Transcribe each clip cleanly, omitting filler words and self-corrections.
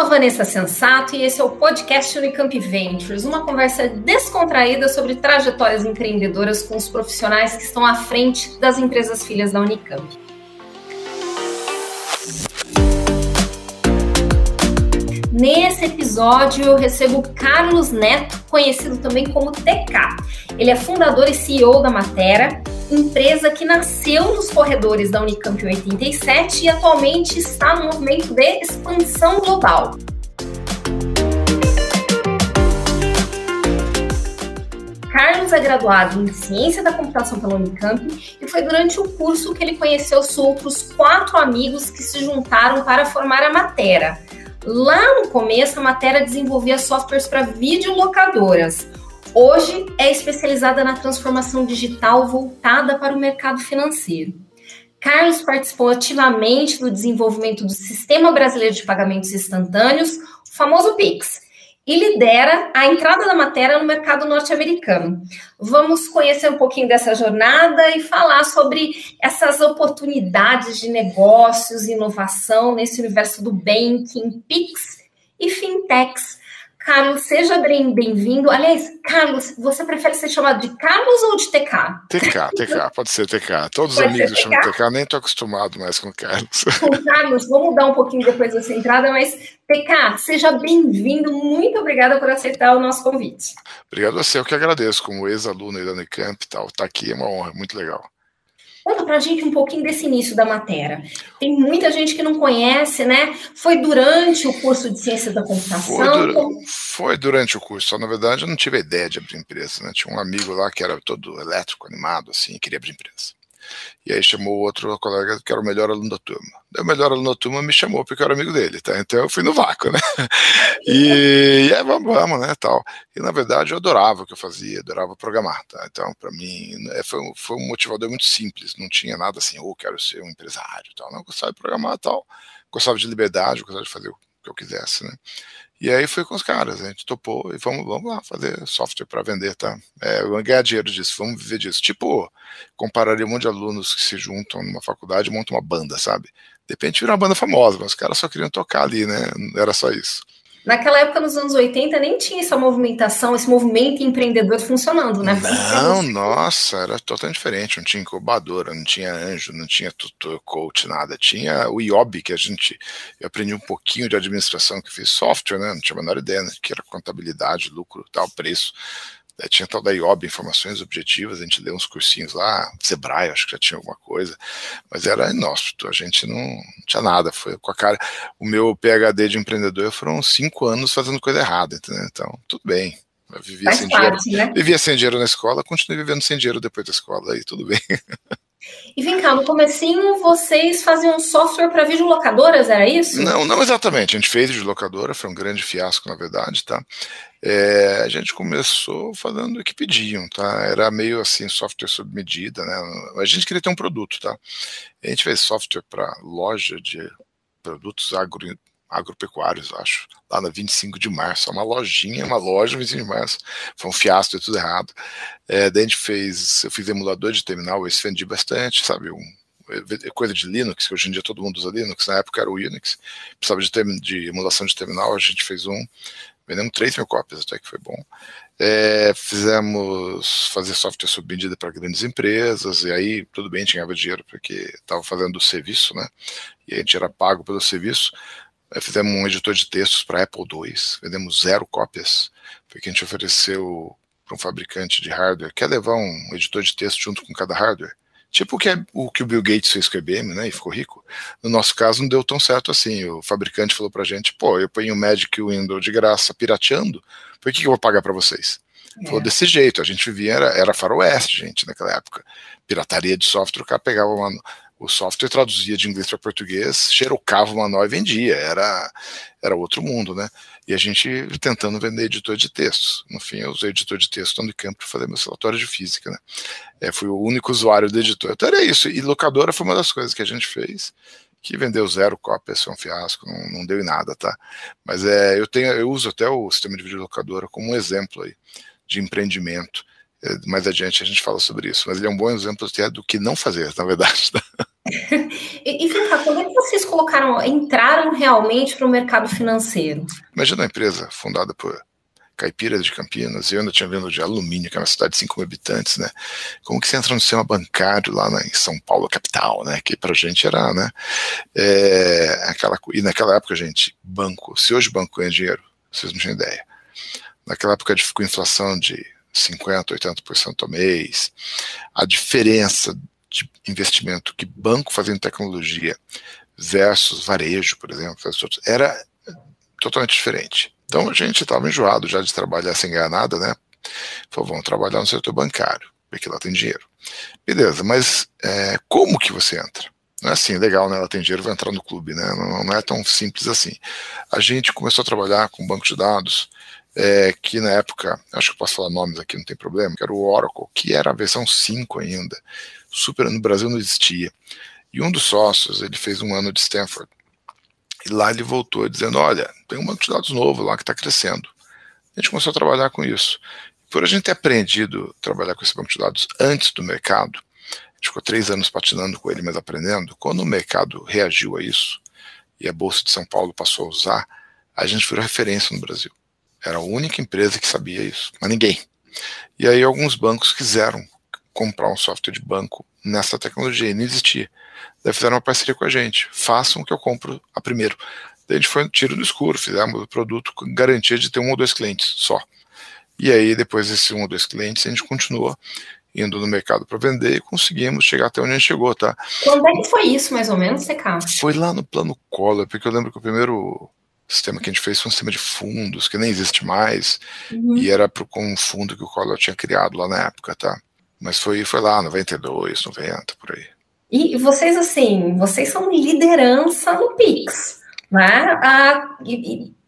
Vanessa Sensato e esse é o podcast Unicamp Ventures, uma conversa descontraída sobre trajetórias empreendedoras com os profissionais que estão à frente das empresas filhas da Unicamp. Nesse episódio eu recebo Carlos Neto, conhecido também como TK. Ele é fundador e CEO da Matera, empresa que nasceu nos corredores da Unicamp 87 e atualmente está no movimento de expansão global. Carlos é graduado em Ciência da Computação pela Unicamp e foi durante o curso que ele conheceu os outros 4 amigos que se juntaram para formar a Matera. Lá no começo, a Matera desenvolvia softwares para videolocadoras. Hoje é especializada na transformação digital voltada para o mercado financeiro. Carlos participou ativamente do desenvolvimento do Sistema Brasileiro de Pagamentos Instantâneos, o famoso Pix, e lidera a entrada da Matera no mercado norte-americano. Vamos conhecer um pouquinho dessa jornada e falar sobre essas oportunidades de negócios e inovação nesse universo do banking, Pix e fintechs. Carlos, seja bem-vindo. Aliás, Carlos, você prefere ser chamado de Carlos ou de TK? TK, pode ser TK. Todos os amigos chamam TK, nem estou acostumado mais com o Carlos. Com Carlos, vou mudar um pouquinho depois dessa entrada, mas TK, seja bem-vindo. Muito obrigada por aceitar o nosso convite. Obrigado a você, eu que agradeço, como ex-aluno da Unicamp e tal. Estar aqui é uma honra, muito legal. Conta pra gente um pouquinho desse início da Matera. Tem muita gente que não conhece, né? Foi durante o curso de Ciência da Computação? Foi durante o curso. Só, na verdade, eu não tive a ideia de abrir empresa, né? Tinha um amigo lá que era todo elétrico, animado, assim, e queria abrir empresa. E aí chamou outro colega que era o melhor aluno da turma. O melhor aluno da turma me chamou porque eu era amigo dele, tá? Então eu fui no vácuo, né? E aí vamos, né, tal. E na verdade eu adorava o que eu fazia, adorava programar, tá? Então para mim foi um motivador muito simples, não tinha nada assim, quero ser um empresário, tal. Não, eu gostava de programar, tal. Gostava de liberdade, gostava de fazer o que eu quisesse, né? E aí foi com os caras, a gente topou e vamos lá fazer software para vender, tá? Vamos ganhar dinheiro disso, vamos viver disso. Tipo, compararia um monte de alunos que se juntam numa faculdade e montam uma banda, sabe? De repente vira uma banda famosa, mas os caras só queriam tocar ali, né? Era só isso. Naquela época, nos anos 80, nem tinha essa movimentação, esse movimento empreendedor funcionando, né? Não, nossa, era totalmente diferente. Não tinha incubadora, não tinha anjo, não tinha tutor, coach, nada. Tinha o IOB, que eu aprendi um pouquinho de administração, que fiz software, né? Não tinha a menor ideia, né? Que era contabilidade, lucro, tal, preço. Tinha tal da IOB, informações objetivas, a gente leu uns cursinhos lá, Sebrae, acho que já tinha alguma coisa, mas era inóspito, a gente não tinha nada, foi com a cara. O meu PhD de empreendedor foram 5 anos fazendo coisa errada, entendeu? Então, tudo bem. Eu vivia sem dinheiro, né? Vivia sem dinheiro na escola, continuei vivendo sem dinheiro depois da escola, aí tudo bem. E vem cá, no comecinho vocês faziam software para videolocadoras, era isso? Não exatamente, a gente fez videolocadora, foi um grande fiasco na verdade, tá? A gente começou fazendo o que pediam, tá? Era meio assim, software sob medida, né? A gente queria ter um produto, tá? A gente fez software para loja de produtos agropecuários, acho, lá na 25 de março, uma loja 25 de março, foi um fiasco, deu tudo errado. Daí eu fiz emulador de terminal, eu vendi bastante, sabe, coisa de Linux, que hoje em dia todo mundo usa Linux, na época era o Unix, precisava de emulação de terminal, a gente fez vendemos 3.000 cópias, até que foi bom. Fizemos fazer software sob medida para grandes empresas, e aí tudo bem, tinha dinheiro porque estava fazendo o serviço, né, e a gente era pago pelo serviço. Fizemos um editor de textos para Apple II, vendemos 0 cópias, porque a gente ofereceu para um fabricante de hardware, quer levar um editor de texto junto com cada hardware? Tipo o que o Bill Gates fez com o IBM, né, e ficou rico. No nosso caso não deu tão certo assim, o fabricante falou pra gente, eu ponho o Magic Window de graça pirateando, por que eu vou pagar para vocês? Falou desse jeito, a gente vivia, era faroeste, gente, naquela época. Pirataria de software, o cara pegava o software, traduzia de inglês para português, xerocava o manual e vendia, era outro mundo, né? E a gente tentando vender editor de textos. No fim, eu usei editor de texto no Unicamp para fazer meus relatórios de física, né? Fui o único usuário do editor. Então era isso, e locadora foi uma das coisas que a gente fez, que vendeu 0 cópias, foi um fiasco, não deu em nada, tá? Mas eu uso até o sistema de videolocadora como um exemplo aí de empreendimento. Mais adiante a gente fala sobre isso, mas ele é um bom exemplo até do que não fazer, na verdade. E vem cá, quando é que vocês entraram realmente para o mercado financeiro? Imagina uma empresa fundada por caipiras de Campinas, eu ainda tinha vindo de Alumínio, que é uma cidade de 5 mil habitantes, né? Como que você entra no sistema bancário lá em São Paulo, capital, né? Que pra gente era, né? E naquela época, gente, banco, se hoje o banco ganha dinheiro, vocês não tinham ideia. Naquela época com inflação de 50%, 80% ao mês, a diferença de investimento que banco fazia em tecnologia versus varejo, por exemplo, era totalmente diferente. Então a gente estava enjoado já de trabalhar sem ganhar nada, né? Falou, vamos trabalhar no setor bancário, porque lá tem dinheiro. Beleza, mas como que você entra? Não é assim, legal, né? Ela tem dinheiro, vai entrar no clube, né? Não é tão simples assim. A gente começou a trabalhar com banco de dados, que na época, acho que posso falar nomes aqui, não tem problema, que era o Oracle, que era a versão 5 ainda. Super, no Brasil não existia. E um dos sócios, ele fez um ano de Stanford. E lá ele voltou dizendo, olha, tem um banco de dados novo lá que está crescendo. A gente começou a trabalhar com isso. Por a gente ter aprendido a trabalhar com esse banco de dados antes do mercado, a gente ficou 3 anos patinando com ele, mas aprendendo, quando o mercado reagiu a isso, e a Bolsa de São Paulo passou a usar, a gente virou referência no Brasil. Era a única empresa que sabia isso, mas ninguém. E aí alguns bancos quiseram comprar um software de banco nessa tecnologia, e não existia. Daí fizeram uma parceria com a gente, façam que eu compro a primeiro. Daí a gente foi um tiro no escuro, fizemos o produto com garantia de ter 1 ou 2 clientes só. E aí depois desses 1 ou 2 clientes a gente continuou indo no mercado para vender e conseguimos chegar até onde a gente chegou, tá? Quando é que foi isso, mais ou menos, CK? Foi lá no plano Collor, porque eu lembro que o primeiro sistema que a gente fez foi um sistema de fundos, que nem existe mais, e era com um fundo que o Collor tinha criado lá na época, tá? Mas foi lá, 92, 90, por aí. E vocês, assim, vocês são liderança no Pix, né?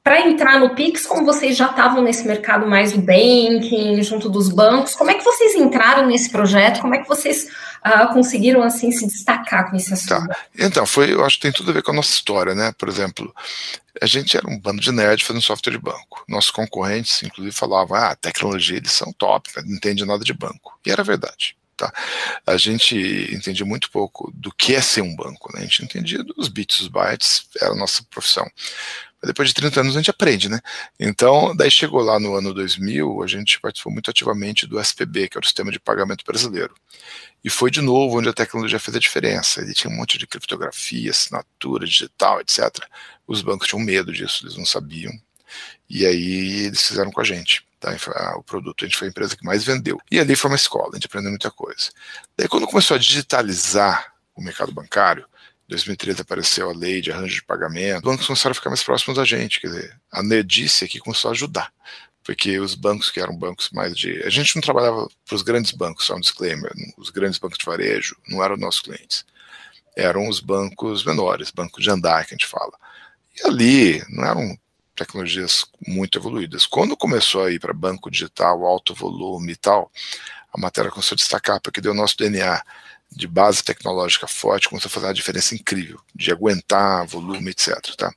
Para entrar no Pix, como vocês já estavam nesse mercado mais do banking, junto dos bancos, como é que vocês entraram nesse projeto? Como é que vocês conseguiram, assim, se destacar com esse assunto? Tá. Então, eu acho que tem tudo a ver com a nossa história, né? Por exemplo, a gente era um bando de nerd fazendo software de banco. Nossos concorrentes, inclusive, falavam, tecnologia, eles são top, não entende nada de banco. E era verdade. Tá? A gente entendia muito pouco do que é ser um banco, né? A gente entendia dos bits, dos bytes, era a nossa profissão. Mas depois de 30 anos a gente aprende, né? Então, daí chegou lá no ano 2000, a gente participou muito ativamente do SPB, que é o Sistema de Pagamento Brasileiro. E foi de novo onde a tecnologia fez a diferença. Ele tinha um monte de criptografia, assinatura digital, etc. Os bancos tinham medo disso, eles não sabiam. E aí eles fizeram com a gente, tá? O produto. A gente foi a empresa que mais vendeu. E ali foi uma escola, a gente aprendeu muita coisa. Daí quando começou a digitalizar o mercado bancário, em 2013 apareceu a lei de arranjo de pagamento, os bancos começaram a ficar mais próximos da gente. Quer dizer, a nerdice aqui começou a ajudar. Porque os bancos que eram bancos mais de... A gente não trabalhava para os grandes bancos, só um disclaimer, os grandes bancos de varejo não eram nossos clientes. Eram os bancos menores, bancos de andar que a gente fala. E ali não eram tecnologias muito evoluídas. Quando começou a ir para banco digital, alto volume e tal, a matéria começou a destacar, porque deu o nosso DNA de base tecnológica forte, começou a fazer uma diferença incrível, de aguentar volume, etc. Tá?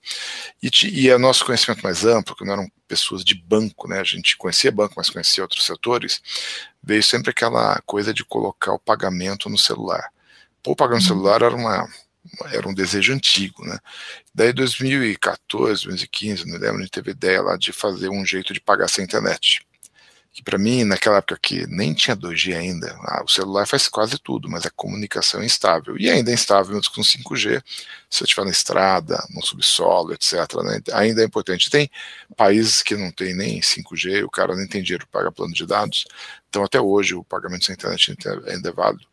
E o nosso conhecimento mais amplo, que não eram pessoas de banco, né? A gente conhecia banco, mas conhecia outros setores, veio sempre aquela coisa de colocar o pagamento no celular. O pagamento no celular era um desejo antigo, né? Daí 2014, 2015, não lembro, a gente teve ideia lá de fazer um jeito de pagar sem internet. Que para mim, naquela época que nem tinha 2G ainda, o celular faz quase tudo, mas a comunicação é instável. E ainda é instável com 5G, se você estiver na estrada, no subsolo, etc. Né? Ainda é importante. Tem países que não tem nem 5G, o cara nem tem dinheiro para pagar plano de dados, então até hoje o pagamento sem internet ainda é válido.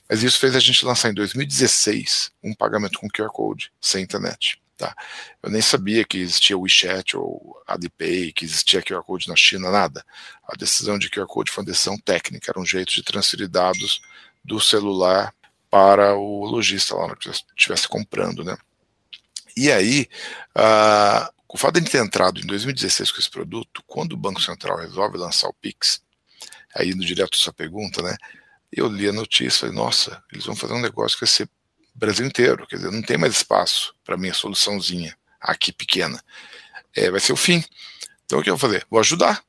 Mas isso fez a gente lançar em 2016 um pagamento com QR Code sem internet. Tá? Eu nem sabia que existia o WeChat ou Alipay, que existia QR Code na China, nada. A decisão de QR Code foi uma decisão técnica, era um jeito de transferir dados do celular para o lojista lá que estivesse comprando, né? E aí, o fato de a gente ter entrado em 2016 com esse produto, quando o Banco Central resolve lançar o Pix, aí indo direto à sua pergunta, né? Eu li a notícia e falei, nossa, eles vão fazer um negócio que vai ser Brasil inteiro, quer dizer, não tem mais espaço para minha soluçãozinha aqui pequena. Vai ser o fim. Então o que eu vou fazer? Vou ajudar,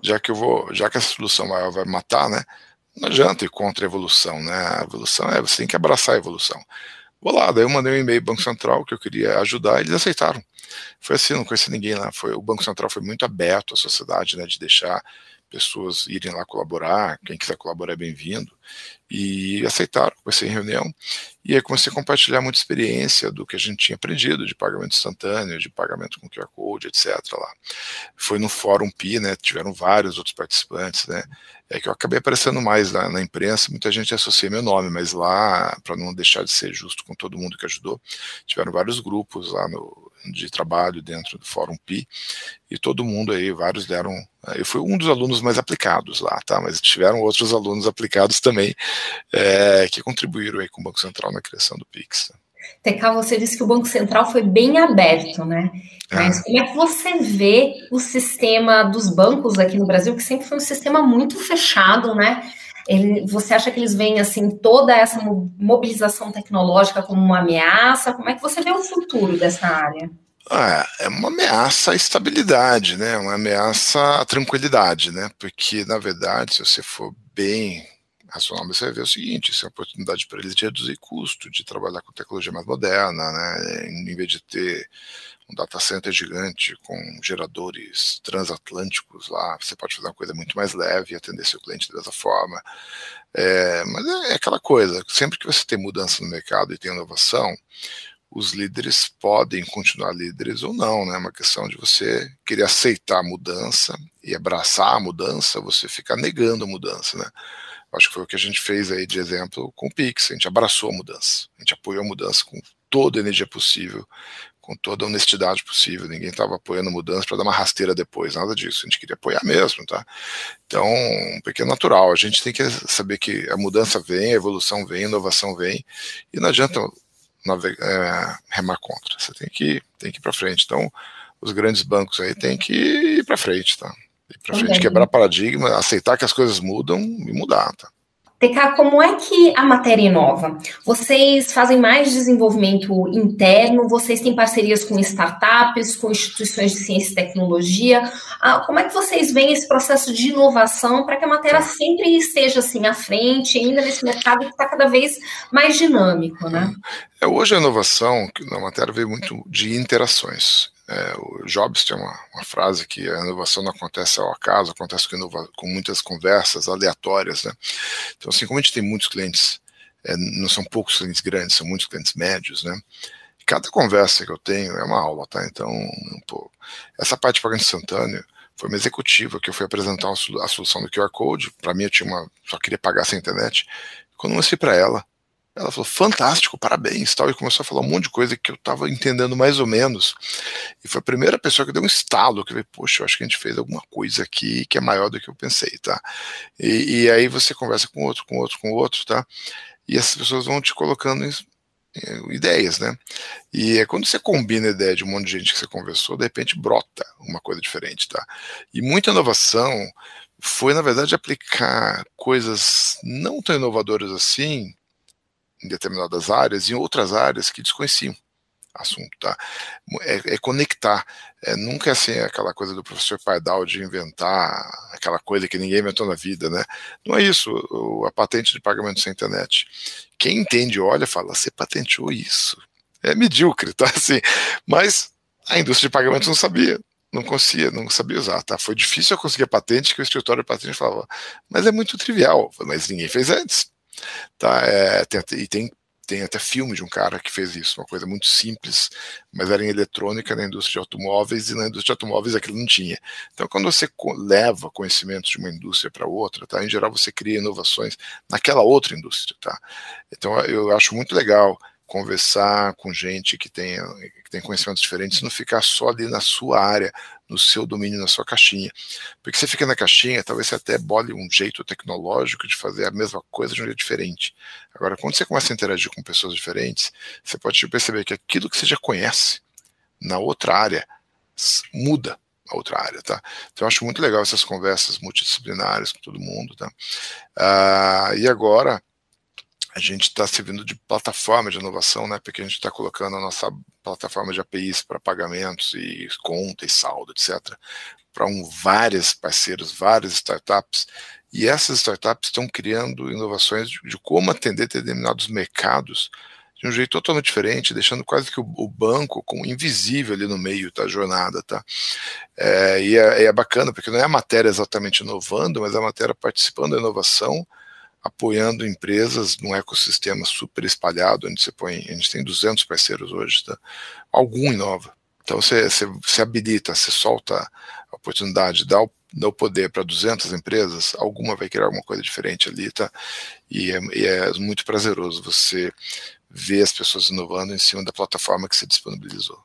já que essa solução vai matar, né? Não adianta ir contra a evolução, né? A evolução você tem que abraçar a evolução. vou lá, daí eu mandei um e-mail para o Banco Central que eu queria ajudar, e eles aceitaram. Foi assim, não conheci ninguém lá. O Banco Central foi muito aberto à sociedade, né, de deixar pessoas irem lá colaborar, quem quiser colaborar é bem-vindo, e aceitaram, comecei em reunião, e aí comecei a compartilhar muita experiência do que a gente tinha aprendido de pagamento instantâneo, de pagamento com QR Code, etc. lá. Foi no Fórum Pi, né, tiveram vários outros participantes, né, é que eu acabei aparecendo mais lá na imprensa, muita gente associa meu nome, mas lá, para não deixar de ser justo com todo mundo que ajudou, tiveram vários grupos lá de trabalho dentro do Fórum Pi, e todo mundo aí, vários deram. Eu fui um dos alunos mais aplicados lá, tá? Mas tiveram outros alunos aplicados também que contribuíram aí com o Banco Central na criação do Pix. TK, você disse que o Banco Central foi bem aberto, né? Mas como é que você vê o sistema dos bancos aqui no Brasil, que sempre foi um sistema muito fechado, né? Você acha que eles veem, assim, toda essa mobilização tecnológica como uma ameaça? Como é que você vê o futuro dessa área? É uma ameaça à estabilidade, né? Uma ameaça à tranquilidade, né? Porque, na verdade, se você for bem racional, você vai ver o seguinte: isso é uma oportunidade para eles de reduzir custo, de trabalhar com tecnologia mais moderna, né? Em vez de ter um data center gigante com geradores transatlânticos lá, você pode fazer uma coisa muito mais leve e atender seu cliente dessa forma. Mas é aquela coisa, sempre que você tem mudança no mercado e tem inovação, os líderes podem continuar líderes ou não, né? É uma questão de você querer aceitar a mudança e abraçar a mudança, você ficar negando a mudança, né? Acho que foi o que a gente fez aí de exemplo com o Pix, a gente abraçou a mudança, a gente apoiou a mudança com toda a energia possível, com toda a honestidade possível, ninguém estava apoiando a mudança para dar uma rasteira depois, nada disso, a gente queria apoiar mesmo, tá? Então, porque é natural, a gente tem que saber que a mudança vem, a evolução vem, a inovação vem, e não adianta remar contra, você tem que ir para frente. Então, os grandes bancos aí têm que ir para frente, tá? Ir para frente, quebrar paradigma, aceitar que as coisas mudam e mudar, tá? TK, como é que a matéria inova? Vocês fazem mais desenvolvimento interno? Vocês têm parcerias com startups, com instituições de ciência e tecnologia? Como é que vocês veem esse processo de inovação para que a matéria sempre esteja assim à frente, ainda nesse mercado que está cada vez mais dinâmico, né? Hoje a inovação na matéria veio muito de interações. O Jobs tem uma frase que a inovação não acontece ao acaso, acontece com muitas conversas aleatórias, né? Então, assim, como a gente tem muitos clientes, não são poucos clientes grandes, são muitos clientes médios, né? Cada conversa que eu tenho é uma aula, tá? Então, essa parte de pagamento instantâneo foi uma executiva que eu fui apresentar a solução do QR Code. Para mim, só queria pagar sem internet. Quando eu mostrei para ela falou, fantástico, parabéns, tal, e começou a falar um monte de coisa que eu estava entendendo mais ou menos, e foi a primeira pessoa que deu um estalo, que eu falei, poxa, eu acho que a gente fez alguma coisa aqui que é maior do que eu pensei, tá? E aí você conversa com outro, tá? E essas pessoas vão te colocando ideias, né? E quando você combina a ideia de um monte de gente que você conversou, de repente brota uma coisa diferente, tá? E muita inovação foi, na verdade, aplicar coisas não tão inovadoras assim, em determinadas áreas, e em outras áreas que desconheciam assunto, tá? É conectar, nunca é assim aquela coisa do professor Pardal de inventar aquela coisa que ninguém inventou na vida, né? Não é isso, a patente de pagamento sem internet. Quem entende, olha e fala, você patenteou isso. É medíocre, tá? Assim, mas a indústria de pagamentos não sabia, não sabia usar, tá? Foi difícil eu conseguir a patente, que o escritório de patente falava, mas é muito trivial, mas ninguém fez antes. Tá? Tem até filme de um cara que fez isso, uma coisa muito simples, mas era em eletrônica na indústria de automóveis, e na indústria de automóveis aquilo não tinha. Então, quando você leva conhecimentos de uma indústria para outra, tá? Em geral você cria inovações naquela outra indústria. Tá? Então, eu acho muito legal conversar com gente que tem conhecimentos diferentes, não ficar só ali na sua área, no seu domínio, na sua caixinha. Porque você fica na caixinha, talvez você até bole um jeito tecnológico de fazer a mesma coisa de um jeito diferente. Agora, quando você começa a interagir com pessoas diferentes, você pode perceber que aquilo que você já conhece na outra área muda a outra área, tá? Então eu acho muito legal essas conversas multidisciplinares com todo mundo, tá? E agora a gente está servindo de plataforma de inovação, né? Porque a gente está colocando a nossa plataforma de APIs para pagamentos e conta e saldo, etc., para vários parceiros, várias startups, e essas startups estão criando inovações de como atender determinados mercados de um jeito totalmente diferente, deixando quase que o banco como invisível ali no meio da jornada, tá? E é bacana, porque não é a matéria exatamente inovando, mas a matéria participando da inovação, apoiando empresas num ecossistema super espalhado, onde a gente tem 200 parceiros hoje, tá? Algum inova. Então você habilita, você solta a oportunidade, dá o poder para 200 empresas, alguma vai criar alguma coisa diferente ali, tá? E é muito prazeroso você ver as pessoas inovando em cima da plataforma que você disponibilizou.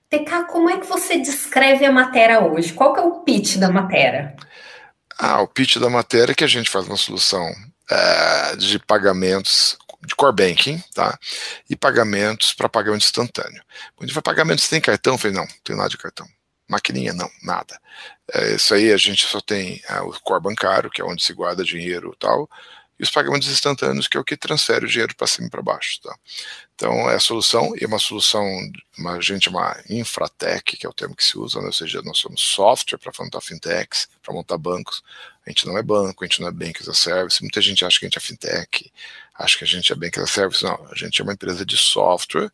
TK, como é que você descreve a matéria hoje? Qual que é o pitch da matéria? O pitch da matéria é que a gente faz uma solução de pagamentos de core banking, tá? E pagamentos para pagamento instantâneo. Quando a gente fala pagamento, você tem cartão? Eu falei, não tem nada de cartão. Maquininha, não, nada. Isso aí a gente só tem o core bancário, que é onde se guarda dinheiro e tal, e os pagamentos instantâneos, que é o que transfere o dinheiro para cima e para baixo, tá? Então, é a solução, e uma solução, a gente chama infratech, que é o termo que se usa, né? Ou seja, nós somos software para montar fintechs, para montar bancos. A gente não é banco, a gente não é bank as a service. Muita gente acha que a gente é fintech, acha que a gente é bank as a service. Não, a gente é uma empresa de software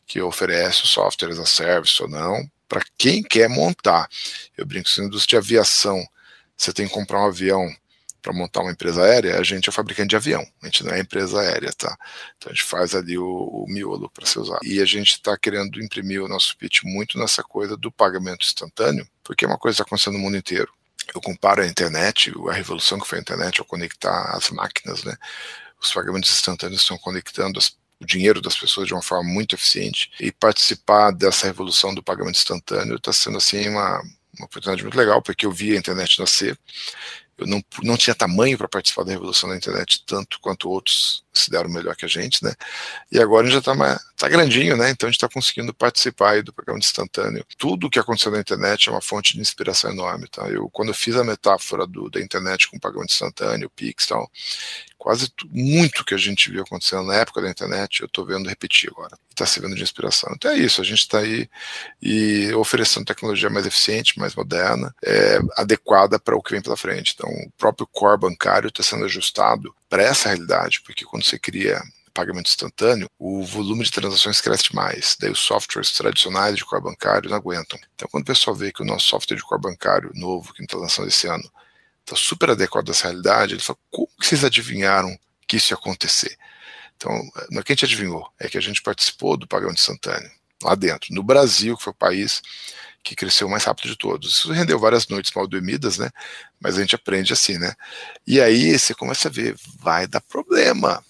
que oferece o software as a service ou não, para quem quer montar. Eu brinco, se na indústria de aviação você tem que comprar um avião para montar uma empresa aérea, a gente é fabricante de avião, a gente não é empresa aérea, tá? Então a gente faz ali o miolo para ser usado. E a gente está querendo imprimir o nosso pitch muito nessa coisa do pagamento instantâneo, porque é uma coisa que está acontecendo no mundo inteiro. Eu comparo a internet, a revolução que foi a internet ao conectar as máquinas, né? Os pagamentos instantâneos estão conectando o dinheiro das pessoas de uma forma muito eficiente, e participar dessa revolução do pagamento instantâneo está sendo assim uma oportunidade muito legal, porque eu vi a internet nascer. Eu não tinha tamanho para participar da revolução da internet tanto quanto outros se deram melhor que a gente, né? E agora a gente já tá grandinho, né? Então a gente está conseguindo participar aí do pagamento instantâneo. Tudo o que aconteceu na internet é uma fonte de inspiração enorme, tá? Quando eu fiz a metáfora da internet com pagamento instantâneo, Pix e tal, muito que a gente viu acontecendo na época da internet, eu estou vendo repetir agora. Está servindo de inspiração. Então é isso, a gente está aí e oferecendo tecnologia mais eficiente, mais moderna, adequada para o que vem pela frente. Então o próprio core bancário está sendo ajustado para essa realidade, porque quando você cria pagamento instantâneo, o volume de transações cresce mais, daí os softwares tradicionais de core bancário não aguentam. Então quando o pessoal vê que o nosso software de core bancário novo, que a gente está lançando esse ano, está super adequado a essa realidade, ele fala, como que vocês adivinharam que isso ia acontecer? Então, não é que a gente adivinhou, é que a gente participou do pagamento instantâneo, lá dentro, no Brasil, que foi o país que cresceu mais rápido de todos. Isso rendeu várias noites mal dormidas, né? Mas a gente aprende assim, né? E aí você começa a ver, vai dar problema.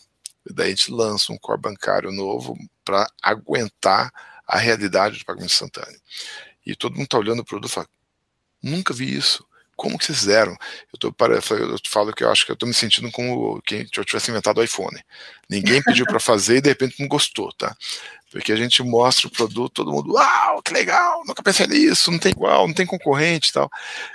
E daí a gente lança um core bancário novo para aguentar a realidade do pagamento instantâneo. E todo mundo está olhando o produto e fala, nunca vi isso. Como que vocês fizeram? Eu falo que eu acho que eu estou me sentindo como quem eu tivesse inventado o iPhone. Ninguém pediu para fazer e de repente não gostou, tá? Porque a gente mostra o produto, todo mundo, uau, que legal, nunca pensei nisso, não tem igual, não tem concorrente e tal.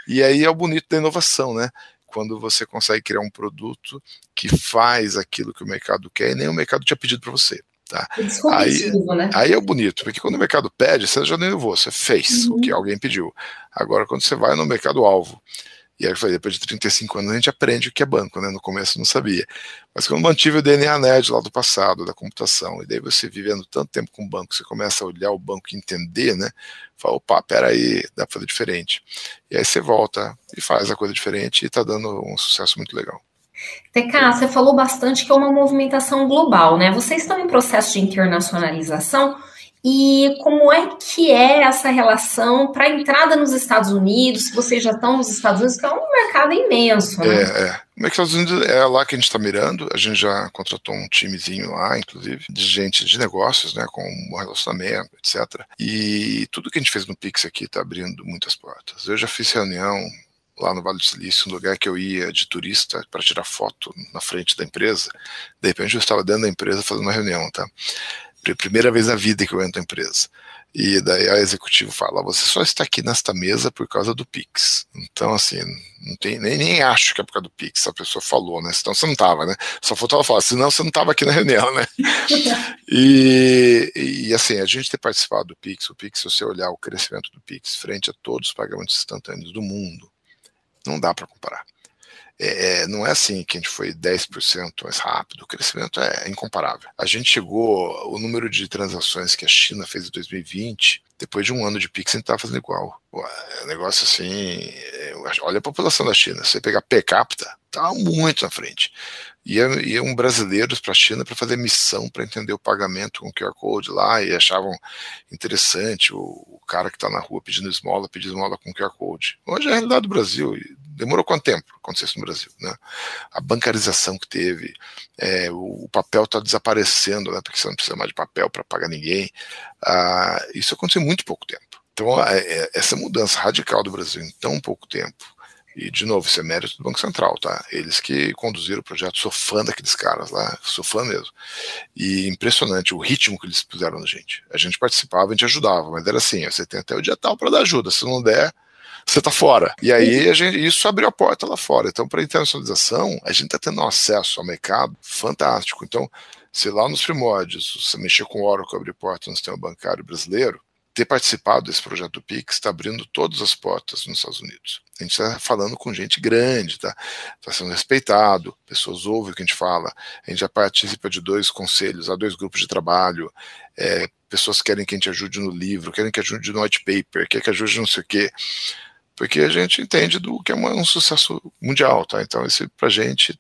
E aí é o bonito da inovação, né? Quando você consegue criar um produto que faz aquilo que o mercado quer e nem o mercado tinha pedido para você. Tá? Aí é o bonito, porque quando o mercado pede, você já nem inovou, você fez o que alguém pediu. Agora, quando você vai no mercado-alvo, e aí depois de 35 anos a gente aprende o que é banco, né? No começo não sabia. Mas quando mantive o DNA nerd lá do passado, da computação, e daí você vivendo tanto tempo com o banco, você começa a olhar o banco e entender, né? Fala, opa, peraí, dá pra fazer diferente. E aí você volta e faz a coisa diferente e tá dando um sucesso muito legal. TK, você falou bastante que é uma movimentação global, né? Vocês estão em processo de internacionalização e como é que é essa relação para a entrada nos Estados Unidos, se vocês já estão nos Estados Unidos, que é um mercado imenso, né? Como é que os Estados Unidos é lá que a gente está mirando, a gente já contratou um timezinho lá, inclusive, de gente de negócios, né, com um bom relacionamento, etc. E tudo que a gente fez no Pix aqui está abrindo muitas portas. Eu já fiz reunião lá no Vale do Silício, um lugar que eu ia de turista para tirar foto na frente da empresa. De repente eu estava dentro da empresa fazendo uma reunião, tá? Primeira vez na vida que eu entro na empresa. E daí a executivo fala, você só está aqui nesta mesa por causa do Pix. Então, assim, não tem, nem acho que é por causa do Pix, a pessoa falou, né? Senão você não estava, né? Só faltava falar, senão você não estava aqui na reunião, né? E assim, a gente ter participado do Pix, o Pix, se você olhar o crescimento do Pix frente a todos os pagamentos instantâneos do mundo, não dá para comparar. não é assim que a gente foi 10% mais rápido, o crescimento é incomparável. A gente chegou, o número de transações que a China fez em 2020, depois de um ano de Pix, a gente estava fazendo igual. É um negócio assim, olha a população da China, se você pegar per capita, está muito na frente. Iam brasileiros para a China para fazer missão, para entender o pagamento com QR Code lá, e achavam interessante o cara que está na rua pedindo esmola, pedir esmola com QR Code. Hoje é a realidade do Brasil. Demorou quanto tempo para acontecer isso no Brasil, né? A bancarização que teve, o papel está desaparecendo, né? Porque você não precisa mais de papel para pagar ninguém. Isso aconteceu em muito pouco tempo. Então, essa mudança radical do Brasil em tão pouco tempo, e, de novo, isso é mérito do Banco Central, tá? Eles que conduziram o projeto, sou fã daqueles caras lá, sou fã mesmo. E impressionante o ritmo que eles puseram na gente. A gente participava, a gente ajudava, mas era assim, você tem até o dia tal para dar ajuda, se não der, você tá fora. E aí isso abriu a porta lá fora. Então, para a internacionalização, a gente está tendo um acesso ao mercado fantástico. Então, se lá nos primórdios você mexer com o Oracle, abrir porta no sistema bancário brasileiro, ter participado desse projeto do Pix está abrindo todas as portas nos Estados Unidos. A gente está falando com gente grande, tá? Está sendo respeitado, pessoas ouvem o que a gente fala, a gente já participa de 2 conselhos, há 2 grupos de trabalho, pessoas querem que a gente ajude no livro, querem que ajude no white paper, querem que ajude não sei o quê, porque a gente entende do que é um sucesso mundial, tá? Então, isso pra gente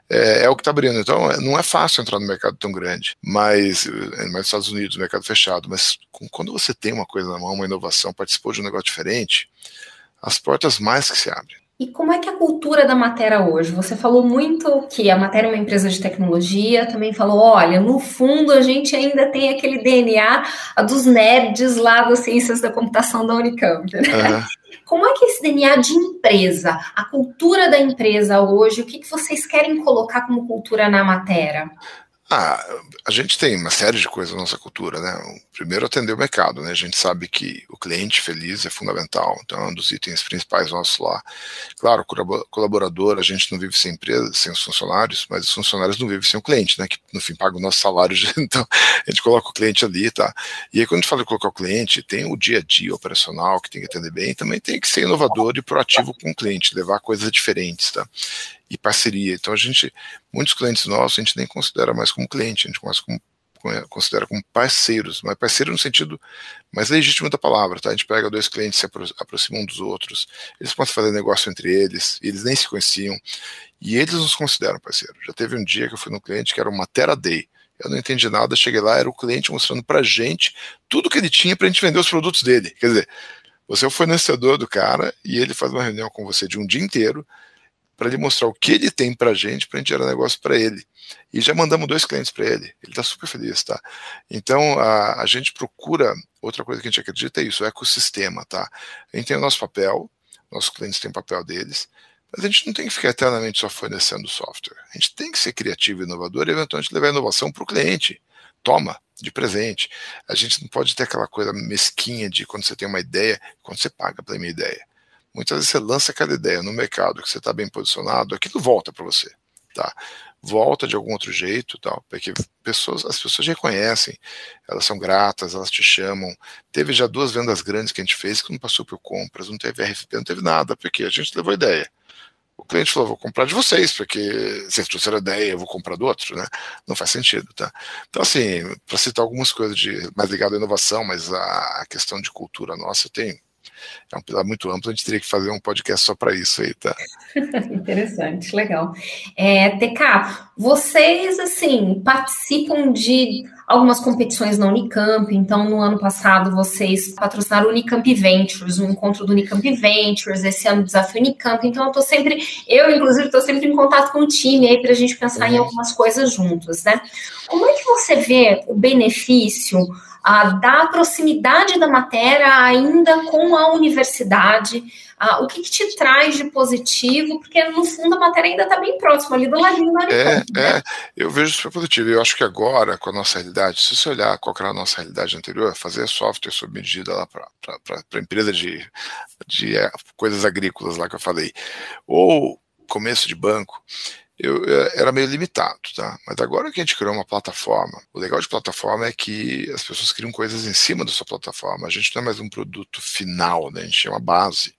é o que está abrindo. Então, não é fácil entrar no mercado tão grande, mas nos Estados Unidos, mercado fechado, mas quando você tem uma coisa na mão, uma inovação, participou de um negócio diferente, as portas mais que se abrem. E como é que é a cultura da Matera hoje? Você falou muito que a Matera é uma empresa de tecnologia, também falou, olha, no fundo a gente ainda tem aquele DNA dos nerds lá das ciências da computação da Unicamp, né? Como é que é esse DNA de empresa, a cultura da empresa hoje, o que vocês querem colocar como cultura na Matera? A gente tem uma série de coisas na nossa cultura, né? Primeiro, atender o mercado, né? A gente sabe que o cliente feliz é fundamental, então é um dos itens principais nossos lá. Claro, colaborador, a gente não vive sem empresa, sem os funcionários, mas os funcionários não vivem sem o cliente, né? Que no fim paga o nosso salário, então a gente coloca o cliente ali, tá? E aí quando a gente fala de colocar o cliente, tem o dia a dia operacional que tem que atender bem, também tem que ser inovador e proativo com o cliente, levar coisas diferentes, tá? E parceria. Então muitos clientes nossos a gente nem considera mais como cliente, a gente considera como parceiros, mas parceiro no sentido mais legítimo da palavra, tá? A gente pega 2 clientes, se aproximam um dos outros, eles podem fazer negócio entre eles, eles nem se conheciam, e eles nos consideram parceiro. Já teve um dia que eu fui no cliente que era uma Matera Day, eu não entendi nada, cheguei lá, era o cliente mostrando pra gente tudo que ele tinha pra gente vender os produtos dele. Quer dizer, você é o fornecedor do cara e ele faz uma reunião com você de um dia inteiro para ele mostrar o que ele tem pra gente gerar negócio para ele. E já mandamos 2 clientes para ele. Ele está super feliz, tá? Então, a gente procura, outra coisa que a gente acredita é isso, o ecossistema, tá? A gente tem o nosso papel, nossos clientes têm o papel deles, mas a gente não tem que ficar eternamente só fornecendo software. A gente tem que ser criativo e inovador e eventualmente levar a inovação para o cliente. Toma, de presente. A gente não pode ter aquela coisa mesquinha de quando você tem uma ideia, quando você paga pela minha ideia. Muitas vezes você lança aquela ideia no mercado que você está bem posicionado, aquilo volta para você, tá? Volta de algum outro jeito, tal, porque as pessoas reconhecem, elas são gratas, elas te chamam. Teve já 2 vendas grandes que a gente fez que não passou por compras, não teve RFP, não teve nada, porque a gente levou ideia. O cliente falou, vou comprar de vocês, porque vocês trouxeram a ideia, eu vou comprar do outro, né? Não faz sentido, tá? Então, assim, para citar algumas coisas mais ligado à inovação, mas a questão de cultura nossa é um pilar muito amplo, a gente teria que fazer um podcast só para isso aí, tá? Interessante, legal. TK, vocês, assim, participam de algumas competições na Unicamp, então no ano passado vocês patrocinaram o Unicamp Ventures, o encontro do Unicamp Ventures, esse ano o Desafio Unicamp, então eu inclusive estou sempre em contato com o time aí para a gente pensar em algumas coisas juntos, né? Como é que você vê o benefício da proximidade da Matera ainda com a universidade? O que te traz de positivo? Porque, no fundo, a Matera ainda está bem próxima ali do ladinho da Unicamp, né? Eu vejo super positivo. Eu acho que agora, com a nossa realidade, se você olhar qual era a nossa realidade anterior, fazer software sob medida lá para empresa de coisas agrícolas lá que eu falei, ou começo de banco, era meio limitado, tá? Mas agora que a gente criou uma plataforma, o legal de plataforma é que as pessoas criam coisas em cima da sua plataforma. A gente não é mais um produto final, né? A gente é uma base.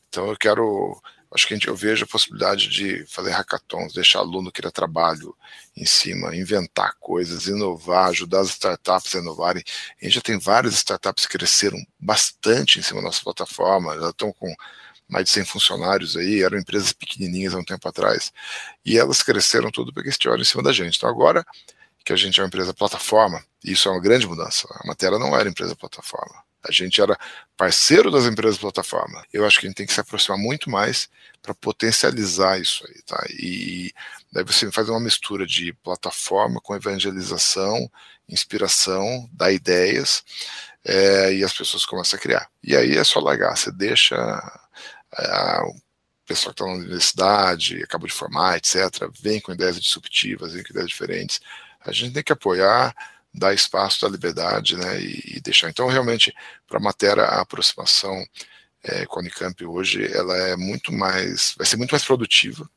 Então eu quero Acho que eu vejo a possibilidade de fazer hackathons, deixar aluno criar trabalho em cima, inventar coisas, inovar, ajudar as startups a inovarem. A gente já tem várias startups que cresceram bastante em cima da nossa plataforma, já estão com mais de 100 funcionários aí, eram empresas pequenininhas há um tempo atrás, e elas cresceram tudo porque eles olham em cima da gente. Então agora que a gente é uma empresa plataforma, isso é uma grande mudança. A Matera não era empresa plataforma. A gente era parceiro das empresas plataforma. Eu acho que a gente tem que se aproximar muito mais para potencializar isso aí, tá? E daí você faz uma mistura de plataforma com evangelização, inspiração, dá ideias, e as pessoas começam a criar. E aí é só largar, você deixa o pessoal que está na universidade, acabou de formar, etc., vem com ideias disruptivas, vem com ideias diferentes. A gente tem que apoiar, dar espaço, dar liberdade, né, e deixar. Então, realmente, para a Matera, a aproximação com a Unicamp hoje, ela é muito mais, vai ser muito mais produtiva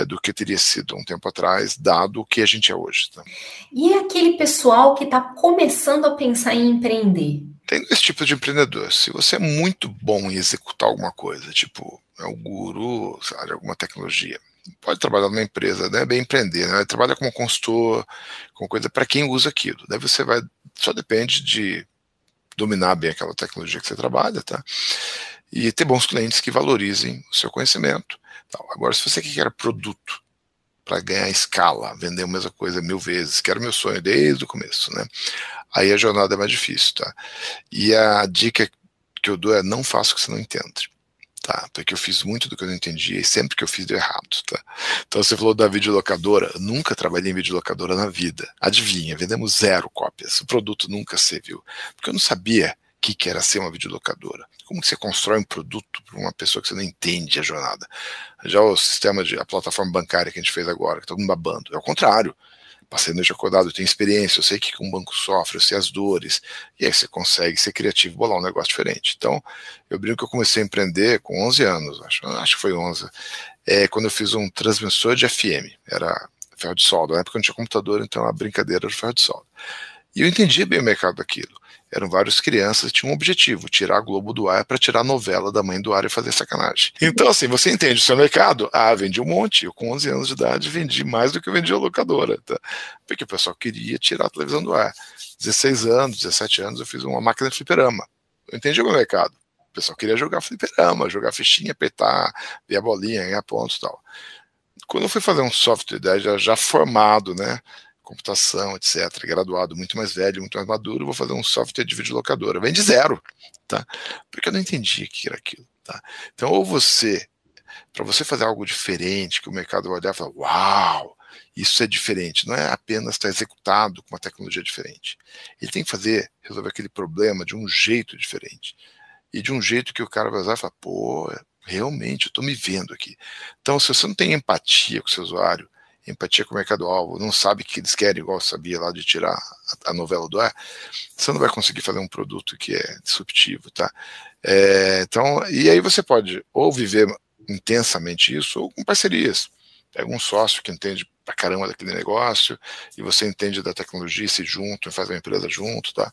do que teria sido um tempo atrás, dado o que a gente é hoje. Tá? E aquele pessoal que está começando a pensar em empreender? Tem dois tipos de empreendedor. Se você é muito bom em executar alguma coisa, tipo, é um guru, sabe, alguma tecnologia, pode trabalhar numa empresa, né, bem empreender, né, trabalha como consultor, com coisa para quem usa aquilo. Daí você vai, só depende de dominar bem aquela tecnologia que você trabalha, tá? E ter bons clientes que valorizem o seu conhecimento. Tal. Agora, se você quer produto para ganhar escala, vender a mesma coisa 1000 vezes, que era o meu sonho desde o começo, né? Aí a jornada é mais difícil, tá? E a dica que eu dou é não faça o que você não entende. Tá, porque eu fiz muito do que eu não entendia e sempre que eu fiz deu errado, tá? Então você falou da videolocadora, eu nunca trabalhei em videolocadora na vida. Adivinha, vendemos 0 cópias, o produto nunca serviu, porque eu não sabia o que era ser uma videolocadora. Como que você constrói um produto para uma pessoa que você não entende a jornada? Já o sistema a plataforma bancária que a gente fez agora, que todo mundo babando, é o contrário. Passei a noite acordado, eu tenho experiência, eu sei o que um banco sofre, eu sei as dores, e aí você consegue ser criativo, bolar um negócio diferente. Então, eu brinco que eu comecei a empreender com 11 anos, acho que foi 11, quando eu fiz um transmissor de FM, era ferro de solda, na época não tinha computador, então a brincadeira era ferro de solda. E eu entendia bem o mercado daquilo. Eram várias crianças que tinham um objetivo, tirar a Globo do ar para tirar a novela da mãe do ar e fazer sacanagem. Então, assim, você entende o seu mercado? Ah, vendi um monte. Eu, com 11 anos de idade, vendi mais do que eu vendi a locadora. Tá? Porque o pessoal queria tirar a televisão do ar. 16 anos, 17 anos, eu fiz uma máquina de fliperama. Eu entendi o meu mercado. O pessoal queria jogar fliperama, jogar fichinha, apertar, ver a bolinha, ganhar pontos e tal. Quando eu fui fazer um software já formado, né? Computação, etc., graduado, muito mais velho, muito mais maduro, vou fazer um software de videolocadora. Vem de 0, tá? Porque eu não entendia o que era aquilo, tá? Então, ou você, para você fazer algo diferente, que o mercado vai olhar e falar, uau, isso é diferente, não é apenas estar executado com uma tecnologia diferente. Ele tem que resolver aquele problema de um jeito diferente. E de um jeito que o cara vai usar e falar, pô, realmente, eu estou me vendo aqui. Então, se você não tem empatia com o seu usuário, empatia com o mercado-alvo, não sabe o que eles querem, igual eu sabia lá de tirar a novela do ar, você não vai conseguir fazer um produto que é disruptivo, tá? Então, e aí você pode ou viver intensamente isso, ou com parcerias. Pega um sócio que entende pra caramba daquele negócio, e você entende da tecnologia, se juntam, faz uma empresa junto, tá?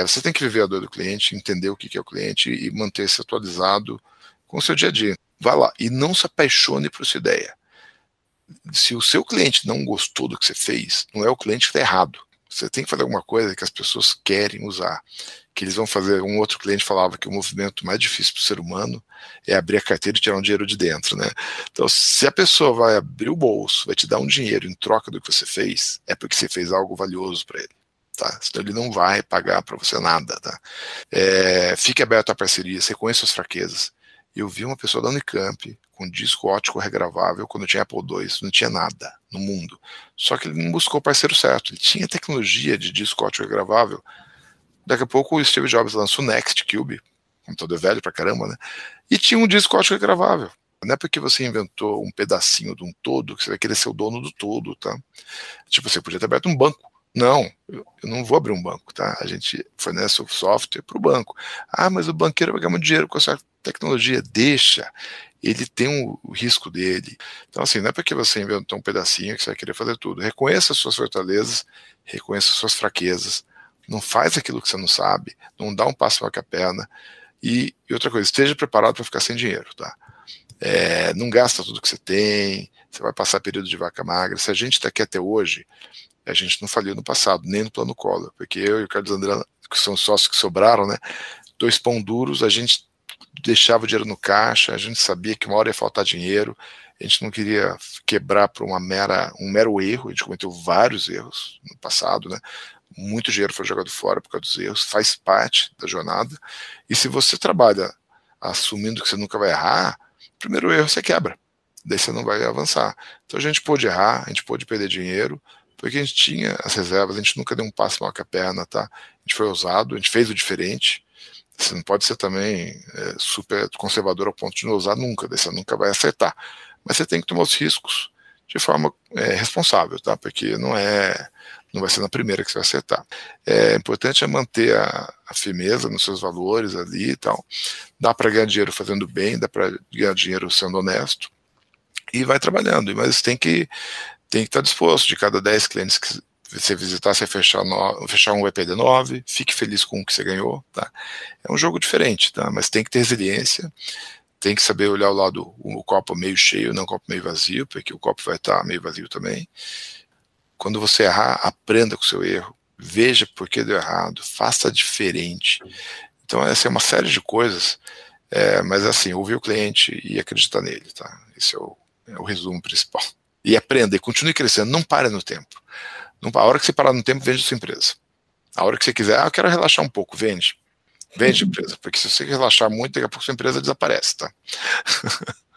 Você tem que viver a dor do cliente, entender o que é o cliente e manter-se atualizado com o seu dia a dia. Vá lá, e não se apaixone por sua ideia. Se o seu cliente não gostou do que você fez, não é o cliente que está errado. Você tem que fazer alguma coisa que as pessoas querem usar. Que eles vão fazer. Um outro cliente falava que o movimento mais difícil para o ser humano é abrir a carteira e tirar um dinheiro de dentro, né? Então, se a pessoa vai abrir o bolso, vai te dar um dinheiro em troca do que você fez, é porque você fez algo valioso para ele. Tá? Senão ele não vai pagar para você nada. Tá? Fique aberto a parcerias, reconheça as fraquezas. Eu vi uma pessoa da Unicamp com disco óptico regravável quando tinha Apple II, não tinha nada no mundo. Só que ele não buscou o parceiro certo. Ele tinha tecnologia de disco óptico regravável. Daqui a pouco o Steve Jobs lançou o Next Cube, computador velho pra caramba, né? E tinha um disco óptico regravável. Não é porque você inventou um pedacinho de um todo que você vai querer ser o dono do todo, tá? Tipo, você podia ter aberto um banco. Não, eu não vou abrir um banco, tá? A gente fornece o software para o banco. Ah, mas o banqueiro vai ganhar muito dinheiro com essa tecnologia. Deixa, ele tem o risco dele. Então, assim, não é porque você inventou um pedacinho que você vai querer fazer tudo. Reconheça as suas fortalezas, reconheça as suas fraquezas. Não faz aquilo que você não sabe, não dá um passo para a perna. E outra coisa, esteja preparado para ficar sem dinheiro, tá? não gasta tudo que você tem, você vai passar período de vaca magra. Se a gente está aqui até hoje, a gente não faliu no passado, nem no plano Collor, porque eu e o Carlos André, que são sócios que sobraram, né, 2 pão duros, a gente deixava o dinheiro no caixa, a gente sabia que uma hora ia faltar dinheiro, a gente não queria quebrar por um mero erro, a gente cometeu vários erros no passado, né, muito dinheiro foi jogado fora por causa dos erros, faz parte da jornada, e se você trabalha assumindo que você nunca vai errar, primeiro erro você quebra, daí você não vai avançar. Então a gente pôde errar, a gente pôde perder dinheiro, porque a gente tinha as reservas, a gente nunca deu um passo maior que a perna, tá? A gente foi ousado, a gente fez o diferente. Você não pode ser também super conservador ao ponto de não ousar nunca, daí você nunca vai acertar. Mas você tem que tomar os riscos de forma responsável, tá? Porque não vai ser na primeira que você vai acertar. É importante manter a firmeza nos seus valores ali e tal. Dá para ganhar dinheiro fazendo bem, dá para ganhar dinheiro sendo honesto, e vai trabalhando, mas tem que estar disposto. De cada 10 clientes que você visitar, você fechar um vai perder 9, fique feliz com o que você ganhou, tá? É um jogo diferente, tá? Mas tem que ter resiliência, tem que saber olhar o copo meio cheio, não o copo meio vazio, porque o copo vai estar meio vazio também. Quando você errar, aprenda com o seu erro, veja por que deu errado, faça diferente. Então essa é uma série de coisas, mas assim, ouvir o cliente e acreditar nele, tá? Esse é o resumo principal. E aprenda, e continue crescendo, não pare no tempo. A hora que você parar no tempo, vende a sua empresa. A hora que você quiser, eu quero relaxar um pouco, vende a empresa, porque se você relaxar muito, daqui a pouco sua empresa desaparece, tá?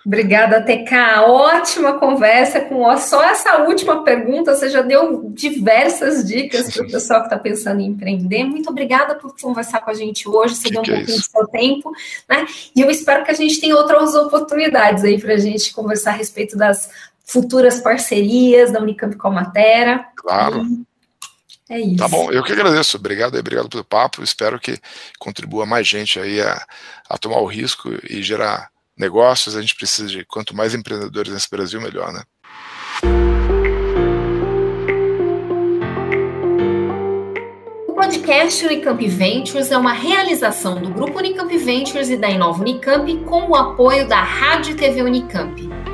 Obrigada, TK. Ótima conversa. Com só essa última pergunta, você já deu diversas dicas para o pessoal que está pensando em empreender. Muito obrigada por conversar com a gente hoje. Você deu um pouquinho do seu tempo, né? E eu espero que a gente tenha outras oportunidades aí para a gente conversar a respeito das futuras parcerias da Unicamp com a Matera. Claro. É isso. Tá bom, eu que agradeço. Obrigado pelo papo. Espero que contribua mais gente aí a tomar o risco e gerar negócios. A gente precisa de quanto mais empreendedores nesse Brasil, melhor, né? O podcast Unicamp Ventures é uma realização do Grupo Unicamp Ventures e da Inova Unicamp com o apoio da Rádio e TV Unicamp.